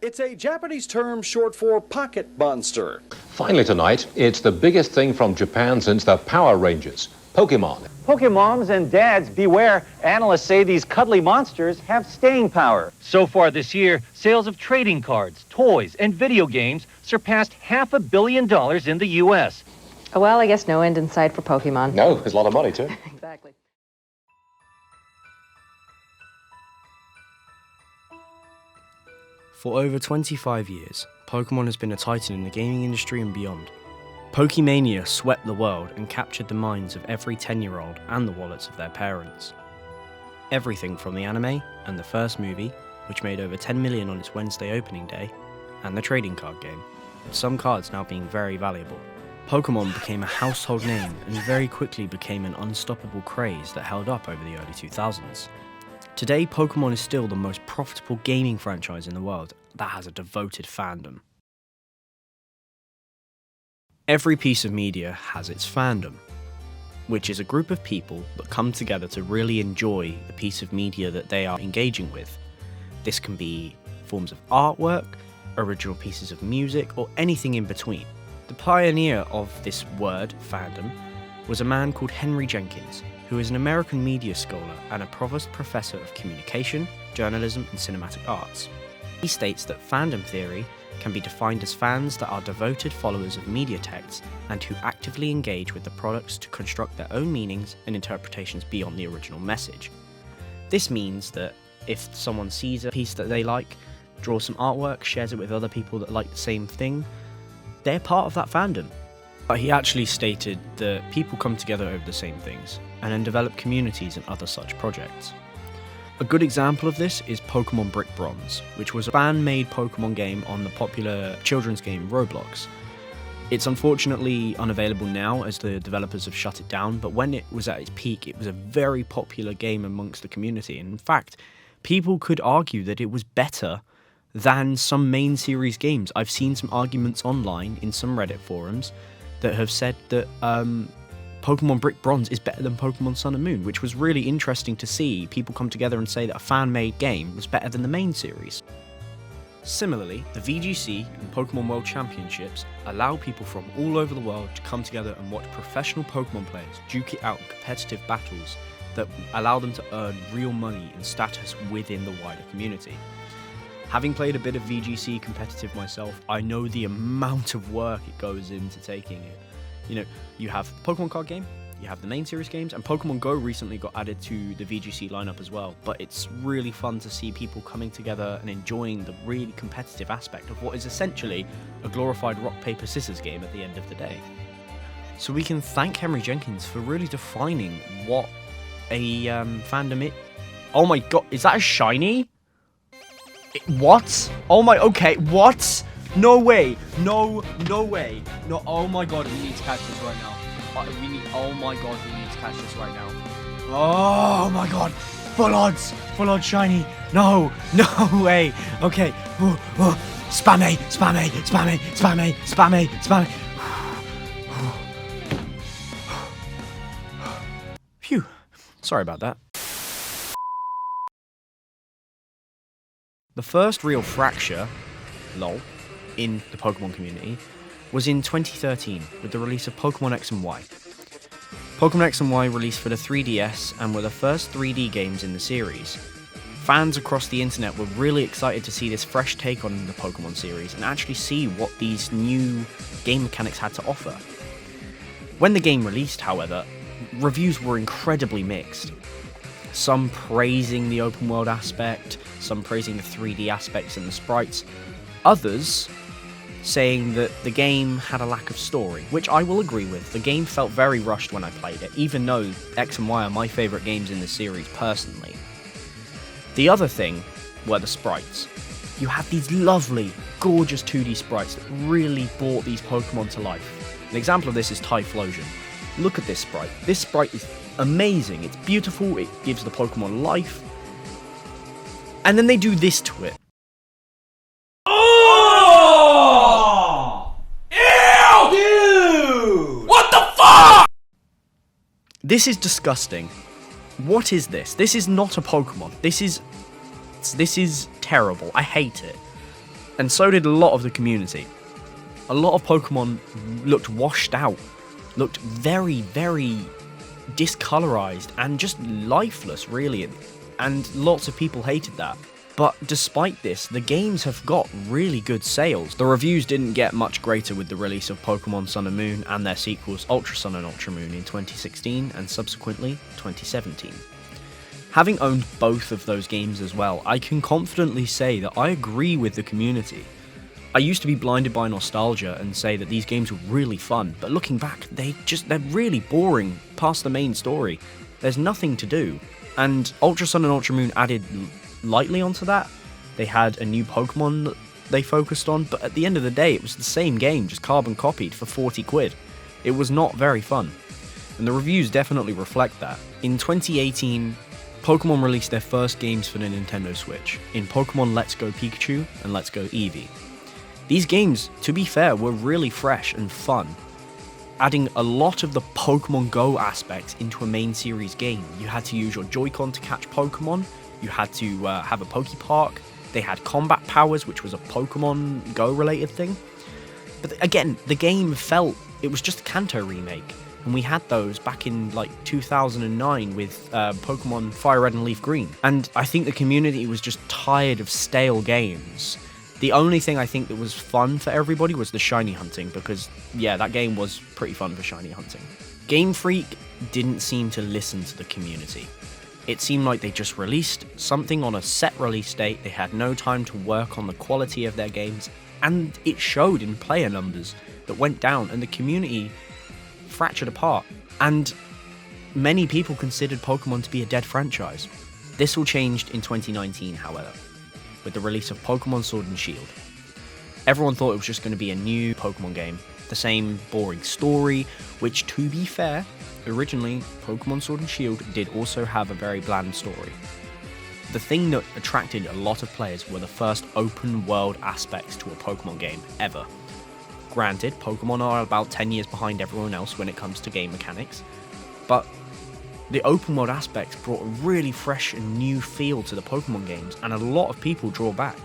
It's a Japanese term short for pocket monster. Finally tonight, it's the biggest thing from Japan since the Power Rangers, Pokemon. Pokemoms and dads, beware. Analysts say these cuddly monsters have staying power. So far this year, sales of trading cards, toys, and video games surpassed $500 million in the U.S. Well, I guess no end in sight for Pokemon. No, there's a lot of money too. Exactly. For over 25 years, Pokemon has been a titan in the gaming industry and beyond. Pokemania swept the world and captured the minds of every 10-year-old and the wallets of their parents. Everything from the anime and the first movie, which made over 10 million on its Wednesday opening day, and the trading card game, with some cards now being very valuable. Pokemon became a household name and very quickly became an unstoppable craze that held up over the early 2000s. Today, Pokemon is still the most profitable gaming franchise in the world that has a devoted fandom. Every piece of media has its fandom, which is a group of people that come together to really enjoy the piece of media that they are engaging with. This can be forms of artwork, original pieces of music, or anything in between. The pioneer of this word, fandom, was a man called Henry Jenkins, who is an American media scholar and a Provost Professor of Communication, Journalism and Cinematic Arts. He states that fandom theory can be defined as fans that are devoted followers of media texts and who actively engage with the products to construct their own meanings and interpretations beyond the original message. This means that if someone sees a piece that they like, draws some artwork, shares it with other people that like the same thing, they're part of that fandom. He actually stated that people come together over the same things and then develop communities and other such projects. A good example of this is Pokemon Brick Bronze, which was a fan-made Pokemon game on the popular children's game Roblox. It's unfortunately unavailable now as the developers have shut it down, but when it was at its peak, it was a very popular game amongst the community. And in fact, people could argue that it was better than some main series games. I've seen some arguments online in some Reddit forums that have said that Pokemon Brick Bronze is better than Pokemon Sun and Moon, which was really interesting to see people come together and say that a fan-made game was better than the main series. Similarly, the VGC and Pokemon World Championships allow people from all over the world to come together and watch professional Pokemon players duke it out in competitive battles that allow them to earn real money and status within the wider community. Having played a bit of VGC competitive myself, I know the amount of work it goes into taking it. You know, you have the Pokemon card game, you have the main series games, and Pokemon Go recently got added to the VGC lineup as well. But it's really fun to see people coming together and enjoying the really competitive aspect of what is essentially a glorified rock, paper, scissors game at the end of the day. So we can thank Henry Jenkins for really defining what a fandom is. Oh my god, is that a shiny? What? Oh my, okay, what? No way, no way. No, oh my god, we need to catch this right now. Oh my god, we need to catch this right now. Oh my god, full odds shiny. No way. Okay, spam A. Phew, sorry about that. The first real fracture, lol, in the Pokemon community was in 2013 with the release of Pokemon X and Y. Pokemon X and Y released for the 3DS and were the first 3D games in the series. Fans across the internet were really excited to see this fresh take on the Pokemon series and actually see what these new game mechanics had to offer. When the game released, however, reviews were incredibly mixed. Some praising the open world aspect, some praising the 3D aspects and the sprites, others saying that the game had a lack of story, which I will agree with. The game felt very rushed when I played it, even though X and Y are my favourite games in the series personally. The other thing were the sprites. You had these lovely, gorgeous 2D sprites that really brought these Pokemon to life. An example of this is Typhlosion. Look at this sprite. This sprite is amazing. It's beautiful, it gives the Pokemon life. And then they do this to it. Oh! Ew! Dude! What the fuck? This is disgusting. What is this? This is not a Pokemon. This is terrible. I hate it. And so did a lot of the community. A lot of Pokemon looked washed out, looked very, very discolorized and just lifeless, really. And lots of people hated that. But despite this, the games have got really good sales. The reviews didn't get much greater with the release of Pokemon Sun and Moon and their sequels Ultra Sun and Ultra Moon in 2016 and subsequently 2017. Having owned both of those games as well, I can confidently say that I agree with the community. I used to be blinded by nostalgia and say that these games were really fun, but looking back, they're really boring past the main story. There's nothing to do. And Ultra Sun and Ultra Moon added lightly onto that. They had a new Pokemon that they focused on, but at the end of the day, it was the same game, just carbon copied for 40 quid. It was not very fun. And the reviews definitely reflect that. In 2018, Pokemon released their first games for the Nintendo Switch, in Pokemon Let's Go Pikachu and Let's Go Eevee. These games, to be fair, were really fresh and fun, adding a lot of the Pokemon Go aspects into a main series game. You had to use your Joy-Con to catch Pokemon, you had to have a Pokepark, they had combat powers, which was a Pokemon Go related thing. But again, the game it was just a Kanto remake, and we had those back in like 2009 with Pokemon Fire Red and Leaf Green. And I think the community was just tired of stale games. The only thing I think that was fun for everybody was the shiny hunting, because yeah, that game was pretty fun for shiny hunting. Game Freak didn't seem to listen to the community. It seemed like they just released something on a set release date, they had no time to work on the quality of their games, and it showed in player numbers that went down, and the community fractured apart. And many people considered Pokemon to be a dead franchise. This all changed in 2019, however, with the release of Pokemon Sword and Shield. Everyone thought it was just going to be a new Pokemon game, the same boring story, which, to be fair, originally Pokemon Sword and Shield did also have a very bland story. The thing that attracted a lot of players were the first open world aspects to a Pokemon game ever. Granted, Pokemon are about 10 years behind everyone else when it comes to game mechanics, but the open world aspects brought a really fresh and new feel to the Pokemon games, and a lot of people draw back.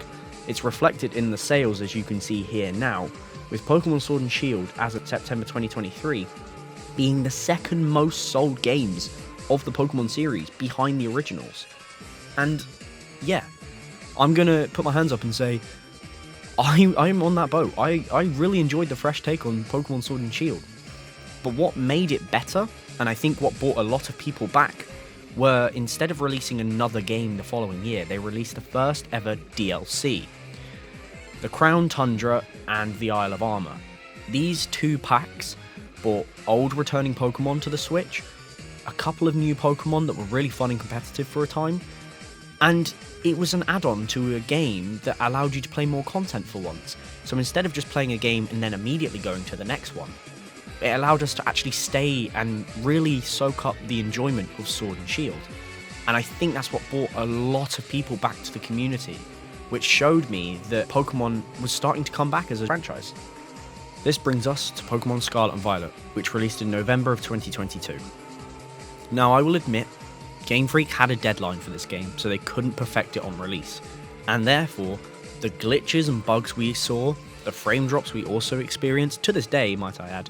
It's reflected in the sales, as you can see here now, with Pokemon Sword and Shield as of September 2023 being the second most sold games of the Pokemon series, behind the originals. And yeah, I'm gonna put my hands up and say I'm on that boat. I really enjoyed the fresh take on Pokemon Sword and Shield. But what made it better, and I think what brought a lot of people back, were instead of releasing another game the following year, they released the first ever DLC. The Crown Tundra and the Isle of Armor. These two packs brought old returning Pokemon to the Switch, a couple of new Pokemon that were really fun and competitive for a time, and it was an add-on to a game that allowed you to play more content for once. So instead of just playing a game and then immediately going to the next one, it allowed us to actually stay and really soak up the enjoyment of Sword and Shield. And I think that's what brought a lot of people back to the community, which showed me that Pokemon was starting to come back as a franchise. This brings us to Pokemon Scarlet and Violet, which released in November of 2022. Now, I will admit, Game Freak had a deadline for this game, so they couldn't perfect it on release, and therefore, the glitches and bugs we saw, the frame drops we also experienced, to this day, might I add,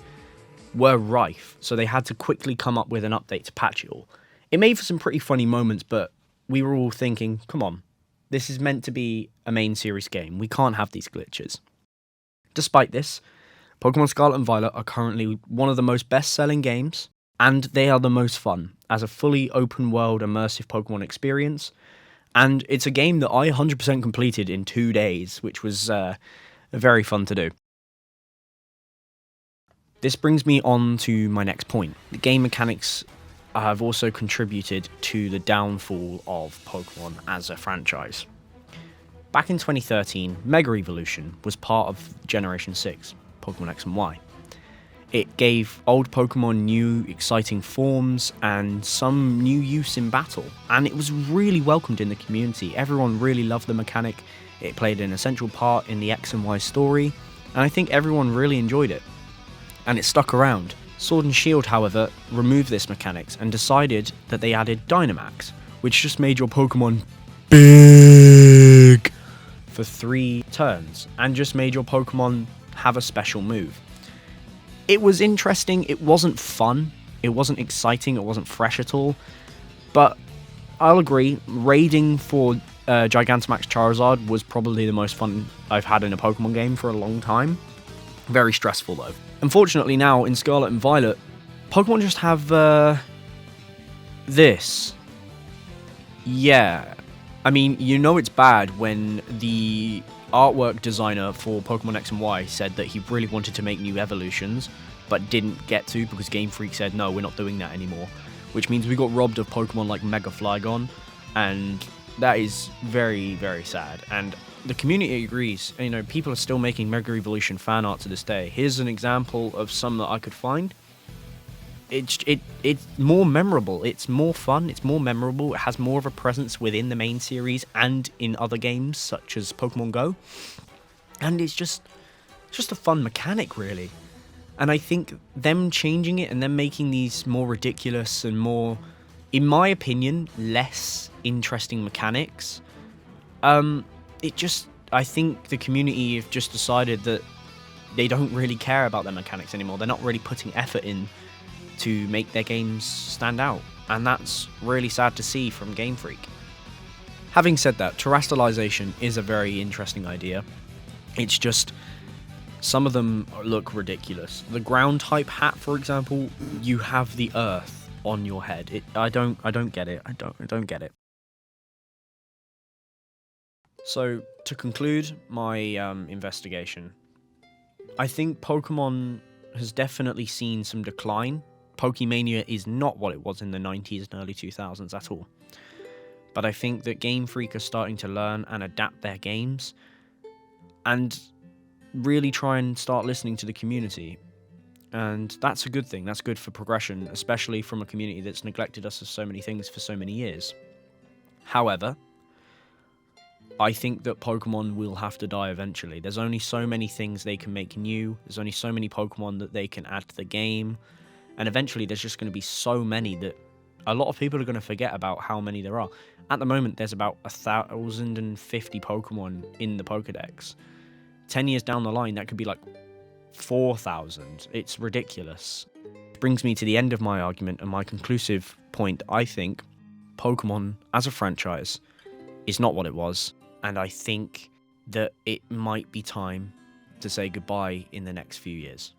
were rife, so they had to quickly come up with an update to patch it all. It made for some pretty funny moments, but we were all thinking, come on, this is meant to be a main series game, we can't have these glitches. Despite this, Pokemon Scarlet and Violet are currently one of the most best-selling games, and they are the most fun, as a fully open-world immersive Pokemon experience, and it's a game that I 100% completed in 2 days, which was very fun to do. This brings me on to my next point. The game mechanics have also contributed to the downfall of Pokemon as a franchise. Back in 2013, Mega Evolution was part of Generation 6, Pokemon X and Y. It gave old Pokemon new, exciting forms and some new use in battle, and it was really welcomed in the community. Everyone really loved the mechanic, it played an essential part in the X and Y story, and I think everyone really enjoyed it. And it stuck around. Sword and Shield, however, removed this mechanics and decided that they added Dynamax, which just made your Pokemon big, for 3 turns and just made your Pokemon have a special move. It was interesting, it wasn't fun, it wasn't exciting, it wasn't fresh at all, but I'll agree, raiding for Gigantamax Charizard was probably the most fun I've had in a Pokemon game for a long time. Very stressful though. Unfortunately now, in Scarlet and Violet, Pokemon just have this. Yeah. I mean, you know it's bad when the artwork designer for Pokemon X and Y said that he really wanted to make new evolutions, but didn't get to because Game Freak said, no, we're not doing that anymore. Which means we got robbed of Pokemon like Mega Flygon, and that is very, very sad. And the community agrees. You know, people are still making Mega Evolution fan art to this day. Here's an example of some that I could find. It's more memorable, it's more fun, it's more memorable, it has more of a presence within the main series and in other games such as Pokemon Go. And it's just a fun mechanic, really. And I think them changing it and them making these more ridiculous and more, in my opinion, less interesting mechanics, I think the community have just decided that they don't really care about their mechanics anymore. They're not really putting effort in to make their games stand out, and that's really sad to see from Game Freak. Having said that, terrestrialization is a very interesting idea. It's just, some of them look ridiculous. The ground type hat, for example, you have the earth on your head. I don't get it. I don't get it. So, to conclude my investigation, I think Pokemon has definitely seen some decline. Pokemania is not what it was in the 90s and early 2000s at all. But I think that Game Freak are starting to learn and adapt their games and really try and start listening to the community. And that's a good thing. That's good for progression, especially from a community that's neglected us of so many things for so many years. However, I think that Pokemon will have to die eventually. There's only so many things they can make new. There's only so many Pokemon that they can add to the game. And eventually there's just going to be so many that a lot of people are going to forget about how many there are. At the moment, there's about 1,050 Pokemon in the Pokedex. 10 years down the line, that could be like 4,000. It's ridiculous. It brings me to the end of my argument and my conclusive point. I think Pokemon, as a franchise, is not what it was. And I think that it might be time to say goodbye in the next few years.